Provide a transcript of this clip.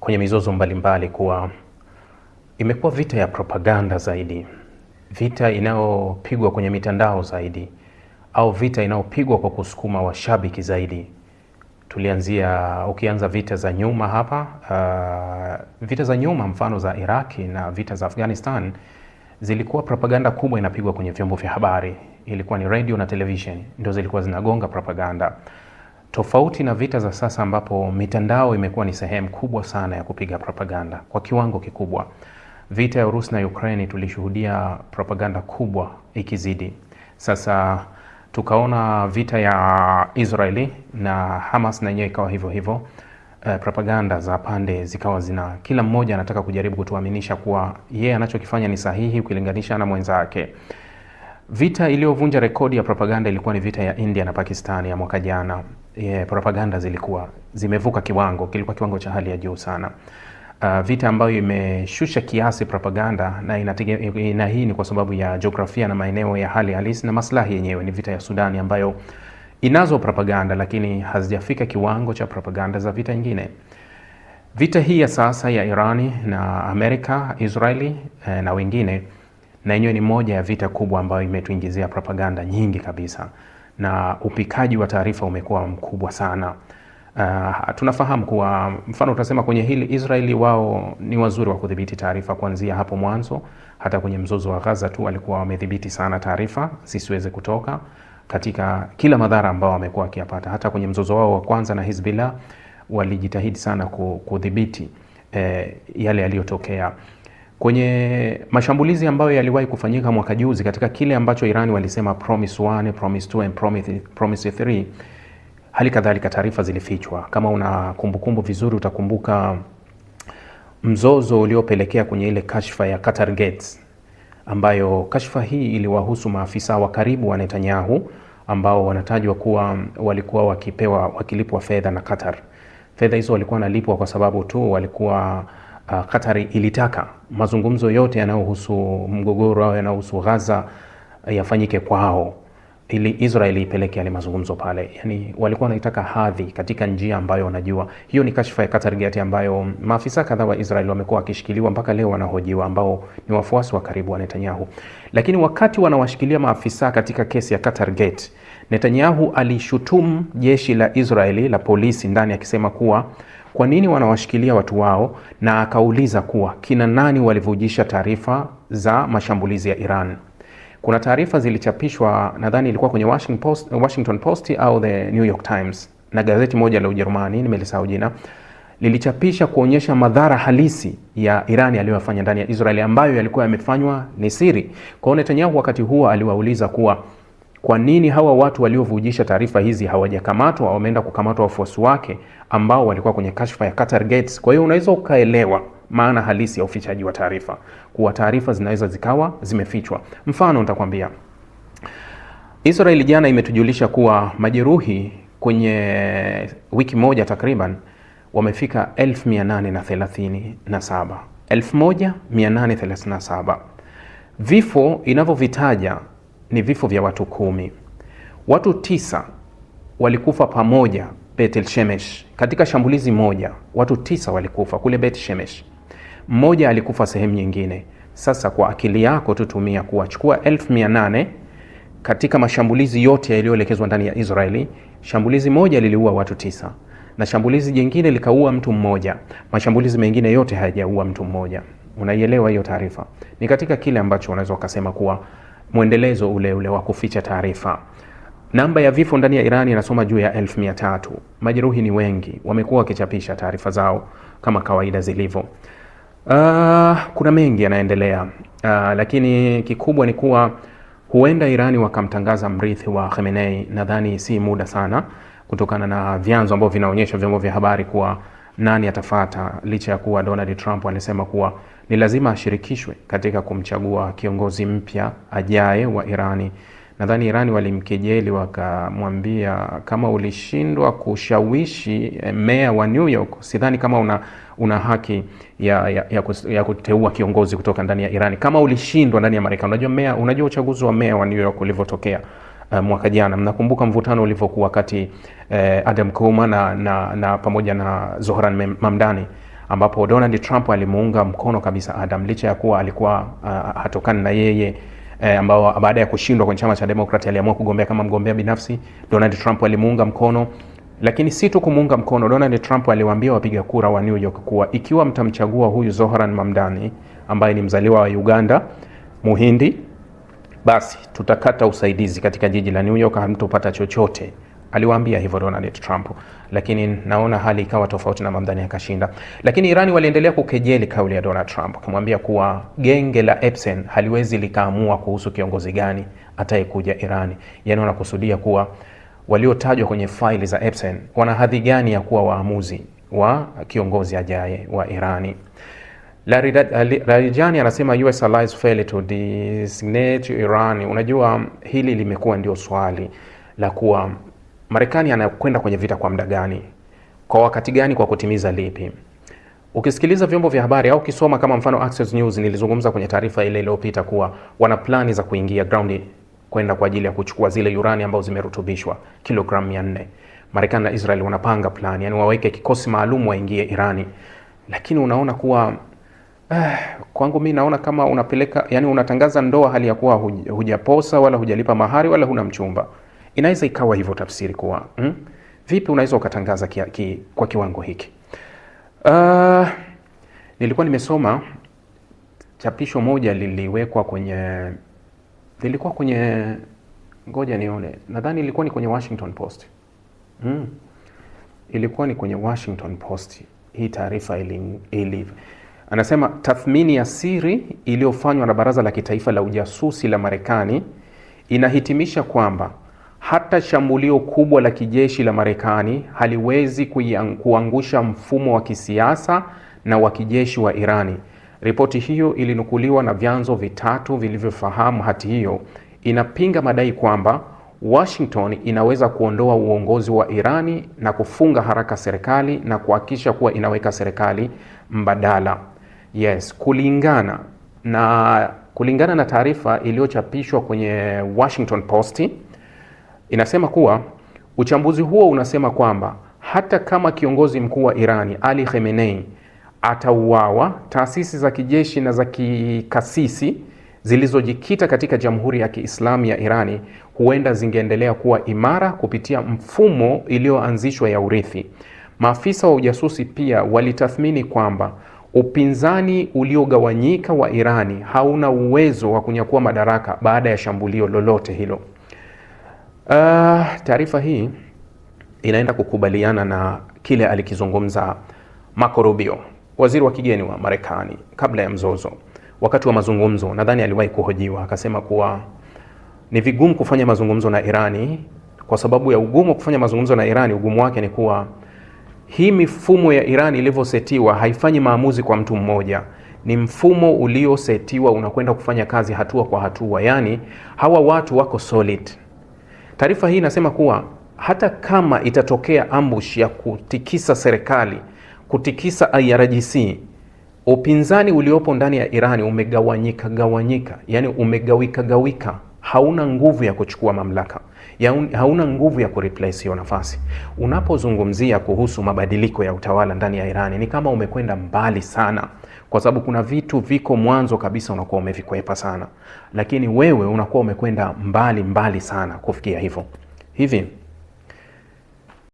kwenye mizozo mbalimbali kuwa imekuwa vita ya propaganda zaidi, vita inayopigwa kwenye mitandao zaidi, au vita inayopigwa kwa kusukuma washabiki zaidi. Ukianza vita za nyuma hapa, vita za nyuma mfano za Iraki na vita za Afghanistan, zilikuwa propaganda kubwa inapigwa kwenye vyombo vya habari. Ilikuwa ni radio na television ndio zilikuwa zinagonga propaganda. Tofauti na vita za sasa ambapo mitandao imekuwa ni sehemu kubwa sana ya kupiga propaganda kwa kiwango kikubwa. Vita ya Urusi na Ukraine tulishuhudia propaganda kubwa ikizidi. Sasa tukaona vita ya Israeli na Hamas na yenyewe ikawa hivyo hivyo. Propaganda za pande zikawa kila mmoja anataka kujaribu kutuaminisha kuwa yeye anachokifanya ni sahihi ukilinganisha na mwenzake. Vita iliyovunja rekodi ya propaganda ilikuwa ni vita ya India na Pakistan ya mwaka jana. Propaganda zilikuwa zimevuka kilikuwa kiwango cha hali ya juu sana. Vita ambayo imeshusha kiasi propaganda na hii ni kwa sababu ya jiografia na maeneo ya hali halisi na maslahi yenyewe. Ni vita ya Sudani ambayo inazo propaganda lakini hazijafika kiwango cha propaganda za vita nyingine. Vita hii ya sasa ya Irani na Amerika, Israeli na wengine, na yenyewe ni moja ya vita kubwa ambayo imetuingizia propaganda nyingi kabisa, na upikaji wa taarifa umekuwa mkubwa sana. Tunafahamu kuwa mfano utasema kwenye hili Israeli wao ni wazuri wa kudhibiti taarifa kuanzia hapo mwanzo. Hata kwenye mzozo wa Gaza tu walikuwa wamedhibiti sana taarifa zisiweze kutoka katika kila madhara ambao wamekuwa wakiyapata. Hata kwenye mzozo wao wa kwanza na Hezbollah walijitahidi sana kudhibiti yale yaliyotokea. Kwenye mashambulizi ambayo yaliwahi kufanyika mwaka juzi katika kile ambacho Irani walisema Promise 1, Promise 2 and Promise 3, hali kadhalika taarifa zilifichwa. Kama una kumbukumbu vizuri utakumbuka mzozo uliopelekea kwenye ile kashfa ya Qatar Gate, ambayo kashfa hii iliwahusu maafisa wa karibu wa Netanyahu ambao wanatajwa kuwa walikuwa wakilipwa fedha na Qatar. Fedha hizo walikuwa wanalipwa kwa sababu tu walikuwa Qatar ilitaka mazungumzo yote yanayohusu mgogoro au yanayohusu Gaza yafanyike kwao ili Israeli ipeleke yale mazungumzo pale. Yani walikuwa wanaitaka hadhi katika njia ambayo wanajua. Hiyo ni kashfa ya Qatar Gate ambayo maafisa kadhaa wa Israeli wamekuwa wakishikiliwa mpaka leo wanahojiwa, ambao ni wafuasi wa karibu wa Netanyahu. Lakini wakati wanawashikilia maafisa katika kesi ya Qatar Gate, Netanyahu alishutumu jeshi la Israeli la polisi ndani akisema kuwa kwa nini wanawashikilia watu wao, na akauliza kuwa kina nani walivujisha taarifa za mashambulizi ya Iran. Kuna taarifa zilichapishwa, nadhani ilikuwa kwenye Washington Post au the New York Times, na gazeti moja la Ujerumani, nimelisahau jina, lilichapisha kuonyesha madhara halisi ya Iran aliyofanya ndani ya Israeli ambayo yalikuwa yamefanywa ni siri. Kwa hiyo Netanyahu wakati huo aliwauliza kuwa kwa nini hawa watu waliovujisha taarifa hizi hawajakamatwa au wameenda kukamatwa wafuasi wake ambao walikuwa kwenye kashfa ya Qatar Gates. Kwa hiyo unaweza ukaelewa maana halisi ya ufichaji wa taarifa, kuwa taarifa zinaweza zikawa zimefichwa. Mfano nitakwambia, Israeli jana imetujulisha kuwa majeruhi kwenye wiki moja takriban wamefika 1837. 1837. Vifo inavyovitaja ni vifo vya watu 10. Watu 9 walikufa pamoja Beit Shemesh. Katika shambulizi moja watu 9 walikufa kule Beit Shemesh. Mmoja alikufa sehemu nyingine. Sasa kwa akili yako tutumia kuwachukua 1800 katika mashambulizi yote yaliyoelekezwa ndani ya Israeli. Shambulizi moja liliua watu 9 na shambulizi jingine likaua mtu mmoja. Mashambulizi mengine yote hayajaua mtu mmoja. Unaielewa hiyo taarifa? Ni katika kile ambacho unaweza ukasema kuwa mwendelezo ule wa kuficha taarifa. Namba ya vifo ndani ya Iran inasoma juu ya 1300. Majeruhi ni wengi, wamekuwa wakichapisha taarifa zao kama kawaida zilivyo. Kuna mengi yanaendelea, lakini kikubwa ni kuwa huenda Irani wakamtangaza mrithi wa Khamenei. Nadhani si muda sana, kutokana na vyanzo ambavyo vinaonyesha vyombo vya habari kuwa nani atafata, licha ya kuwa Donald Trump alisema kuwa ni lazima ashirikishwe katika kumchagua kiongozi mpya ajaye wa Irani. Nadhani Irani walimkejeli wakamwambia, kama ulishindwa kushawishi meya wa New York, sidhani kama una haki ya kuteua kiongozi kutoka ndani ya Irani. Kama ulishindwa ndani ya Marekani, unajua uchaguzi wa meya wa New York ulivyotokea mwaka jana. Mnakumbuka mvutano ulivyokuwa kati Adam Kouma na pamoja na Zohran Mamdani ambapo Donald Trump alimuunga mkono kabisa Adam licha ya kuwa alikuwa hatokani na yeye ambao baada ya kushindwa kwenye chama cha Democrat aliamua kugombea kama mgombea binafsi. Donald Trump alimuunga mkono, lakini si tu kumuunga mkono. Donald Trump aliwaambia wapiga kura wa New York kuwa ikiwa mtamchagua huyu Zohran Mamdani ambaye ni mzaliwa wa Uganda, Muhindi, basi tutakata usaidizi katika jiji la New York, hamtopata chochote. Aliwaambia hivyo Donald Trump, lakini naona hali ikawa tofauti na Mamdani akashinda. Lakini Irani waliendelea kukejeli kauli ya Donald Trump, kumwambia kuwa genge la Epstein haliwezi likaamua kuhusu kiongozi gani atayekuja Irani. Yaani wanakusudia kuwa waliotajwa kwenye faili za Epstein wana hadhi gani ya kuwa waamuzi wa kiongozi ajaye wa Irani. Larijani anasema US allies fail to designate Iran. Unajua hili limekuwa ndio swali la kuwa Marekani anakwenda kwenye vita kwa muda gani, kwa wakati gani, kwa kutimiza lipi? Ukisikiliza vyombo vya habari au ukisoma kama mfano Access News, nilizungumza kwenye taarifa ile iliyopita kuwa wana plani za kuingia ground kwenda kwa ajili ya kuchukua zile urani ambazo zimerutubishwa kilogramu 400. Marekani na Israel wanapanga plani, yani waweke kikosi maalum waingie Irani. Lakini unaona kuwa kwangu mimi naona kama unapeleka, yani unatangaza ndoa hali ya kuwa hujaposa wala hujalipa mahari wala huna mchumba. Inaweza ikawa hivyo tafsiri kuwa vipi unaweza ukatangaza kwa kiwango hiki? Nilikuwa nimesoma chapisho moja lilikuwa kwenye ngoja nione, nadhani ilikuwa ni kwenye Washington Post. Ilikuwa ni kwenye Washington Post. Hii taarifa anasema tathmini ya siri iliyofanywa na Baraza la Kitaifa la Ujasusi la Marekani inahitimisha kwamba hata shambulio kubwa la kijeshi la Marekani haliwezi kuangusha mfumo wa kisiasa na wa kijeshi wa Irani. Ripoti hiyo ilinukuliwa na vyanzo vitatu vilivyofahamu hati hiyo. Inapinga madai kwamba Washington inaweza kuondoa uongozi wa Irani na kufunga haraka serikali na kuhakikisha kuwa inaweka serikali mbadala. Yes, kulingana na taarifa iliyochapishwa kwenye Washington Post, inasema kuwa uchambuzi huo unasema kwamba hata kama kiongozi mkuu wa Irani Ali Khamenei atauawa, taasisi za kijeshi na za kikasisi zilizojikita katika Jamhuri ya Kiislamu ya Irani huenda zingeendelea kuwa imara kupitia mfumo iliyoanzishwa ya urithi. Maafisa wa ujasusi pia walitathmini kwamba upinzani uliogawanyika wa Irani hauna uwezo wa kunyakua madaraka baada ya shambulio lolote hilo. Taarifa hii inaenda kukubaliana na kile alikizungumza Marco Rubio, waziri wa kigeni wa Marekani, kabla ya mzozo. Wakati wa mazungumzo, nadhani aliwahi kuhojiwa, akasema kuwa ni vigumu kufanya mazungumzo na Irani. Kwa sababu ya ugumu wa kufanya mazungumzo na Irani, ugumu wake ni kuwa hii mifumo ya Irani ilivyosetiwa haifanyi maamuzi kwa mtu mmoja. Ni mfumo uliosetiwa unakwenda kufanya kazi hatua kwa hatua. Yani hawa watu wako solid. Taarifa hii inasema kuwa hata kama itatokea ambush ya kutikisa serikali, kutikisa IRGC, upinzani uliopo ndani ya Irani umegawanyika, yani umegawika, hauna nguvu ya kuchukua mamlaka, hauna nguvu ya kureplace hiyo nafasi. Unapozungumzia kuhusu mabadiliko ya utawala ndani ya Irani, ni kama umekwenda mbali sana, kwa sababu kuna vitu viko mwanzo kabisa unakuwa umevikwepa sana, lakini wewe unakuwa umekwenda mbali sana kufikia hivyo.